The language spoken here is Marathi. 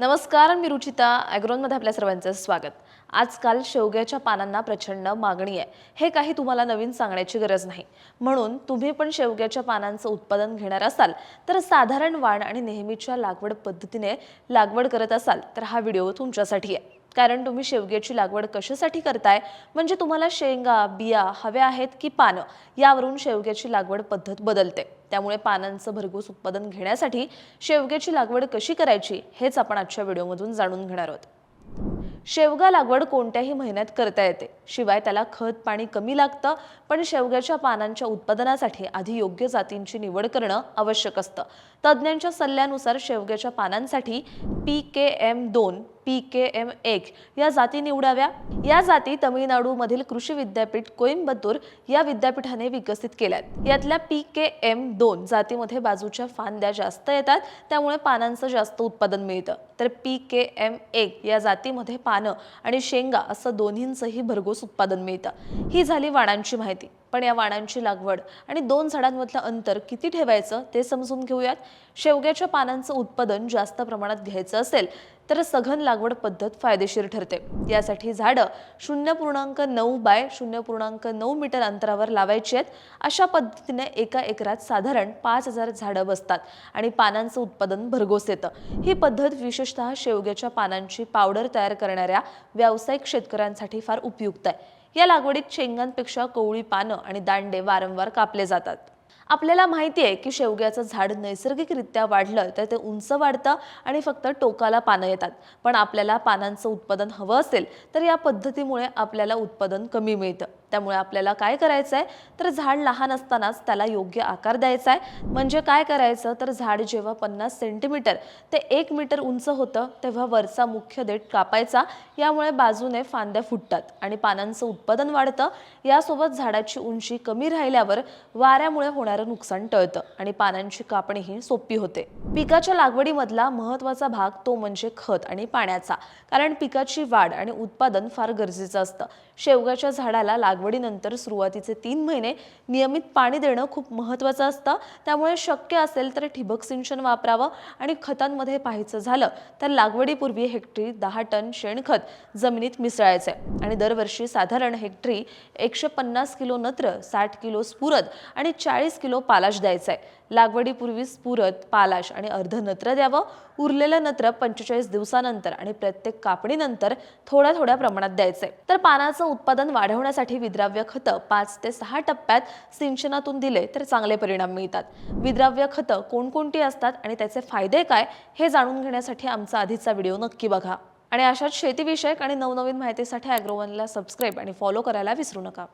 नमस्कार, मी रुचिता ॲग्रोनमध्ये आपल्या सर्वांचं स्वागत। आजकाल शेवग्याच्या पानांना प्रचंड मागणी आहे। हे काही तुम्हाला नवीन सांगण्याची गरज नाही। म्हणून तुम्ही पण शेवग्याच्या पानांचं उत्पादन घेणार असाल तर साधारण वाण आणि नेहमीच्या लागवड पद्धतीने लागवड करत असाल तर हा व्हिडिओ तुमच्यासाठी आहे। कारण तुम्ही शेवग्याची लागवड कशासाठी करताय, म्हणजे तुम्हाला शेंगा बिया हव्या आहेत की पानं, यावरून शेवग्याची लागवड पद्धत बदलते। त्यामुळे पानांचं भरघोस उत्पादन घेण्यासाठी शेवग्याची लागवड कशी करायची हेच आपण आजच्या व्हिडिओमधून जाणून घेणार आहोत। शेवगा लागवड कोणत्याही महिन्यात करता येते, शिवाय त्याला खत पाणी कमी लागतं। पण शेवग्याच्या पानांच्या उत्पादनासाठी आधी योग्य जातींची निवड करणं आवश्यक असतं। तज्ञांच्या सल्ल्यानुसार शेवग्याच्या पानांसाठी PKM2 PKM1 या जाती निवडाव्या। या जाती तमिळनाडूमधील कृषी विद्यापीठ कोइंबतूर या विद्यापीठाने विकसित केल्यात। यातल्या PKM2 जातीमध्ये बाजूच्या फांद्या जास्त येतात, त्यामुळे पानांचं जास्त उत्पादन मिळतं। तर PKM1 या जातीमध्ये पानं आणि शेंगा असं दोन्हींचंही भरघोस उत्पादन मिळतं। ही झाली वाणांची माहिती। पण या वाणांची लागवड आणि दोन झाडांमधलं अंतर किती ठेवायचं ते समजून घेऊयात। शेवग्याच्या पानांचं उत्पादन जास्त प्रमाणात घ्यायचं असेल तर सघन लागवड पद्धत फायदेशीर ठरते। यासाठी झाडं 0.9 बाय 0.9 मीटर अंतरावर लावायची आहेत। अशा पद्धतीने एका एकरात साधारण 5000 झाडं बसतात आणि पानांचं उत्पादन भरघोस येतं। ही पद्धत विशेषतः शेवग्याच्या पानांची पावडर तयार करणाऱ्या व्यावसायिक शेतकऱ्यांसाठी फार उपयुक्त आहे। या लागवडीत शेंगांपेक्षा कोवळी पानं आणि दांडे वारंवार कापले जातात। आपल्याला माहिती आहे की शेवग्याचं झाड नैसर्गिकरित्या वाढलं तर ते उंच वाढतं आणि फक्त टोकाला पानं येतात। पण आपल्याला पानांचं उत्पादन हवं असेल तर या पद्धतीमुळे आपल्याला उत्पादन कमी मिळतं। त्यामुळे आपल्याला काय करायचंय तर झाड लहान असतानाच त्याला योग्य आकार द्यायचा आहे। म्हणजे काय करायचं तर झाड जेव्हा 50 सेंटीमीटर ते 1 मीटर उंच होतं तेव्हा वरचा मुख्य देठ कापायचा। यामुळे बाजूने फांद्या फुटतात आणि पानांचं उत्पादन वाढतं। यासोबत झाडाची उंची कमी राहिल्यावर वाऱ्यामुळे होणारं नुकसान टळतं आणि पानांची कापणीही सोपी होते। पिकाच्या लागवडीमधला महत्त्वाचा भाग तो म्हणजे खत आणि पाण्याचा, कारण पिकाची वाढ आणि उत्पादन फार गरजेचं असतं। शेवग्याच्या झाडाला लागवडीनंतर सुरुवातीचे 3 महिने नियमित पाणी देणं खूप महत्त्वाचं असतं। त्यामुळे शक्य असेल तर ठिबक सिंचन वापरावं आणि खतांमध्ये पाहायचं झालं तर लागवडीपूर्वी हेक्टरी 10 टन शेणखत जमिनीत मिसळायचे आणि दरवर्षी साधारण हेक्टरी 150 किलो नत्र, 60 किलो स्फुरद आणि 40 किलो पालाश द्यायचा आहे। लागवडीपूर्वी स्फुरद, पालाश आणि अर्ध नत्र द्यावं। उरलेलं नत्र 45 दिवसानंतर आणि प्रत्येक कापणीनंतर थोड्या थोड्या प्रमाणात द्यायचे। तर पानाचं उत्पादन वाढवण्यासाठी विद्राव्य खतं 5 ते 6 टप्प्यात सिंचनातून दिले तर चांगले परिणाम मिळतात। विद्राव्य खतं कोणकोणती असतात आणि त्याचे फायदे काय हे जाणून घेण्यासाठी आमचा आधीचा व्हिडिओ नक्की बघा। आणि अशाच शेतीविषयक आणि नवनवीन माहितीसाठी ॲग्रोवनला सबस्क्राइब आणि फॉलो करायला विसरू नका।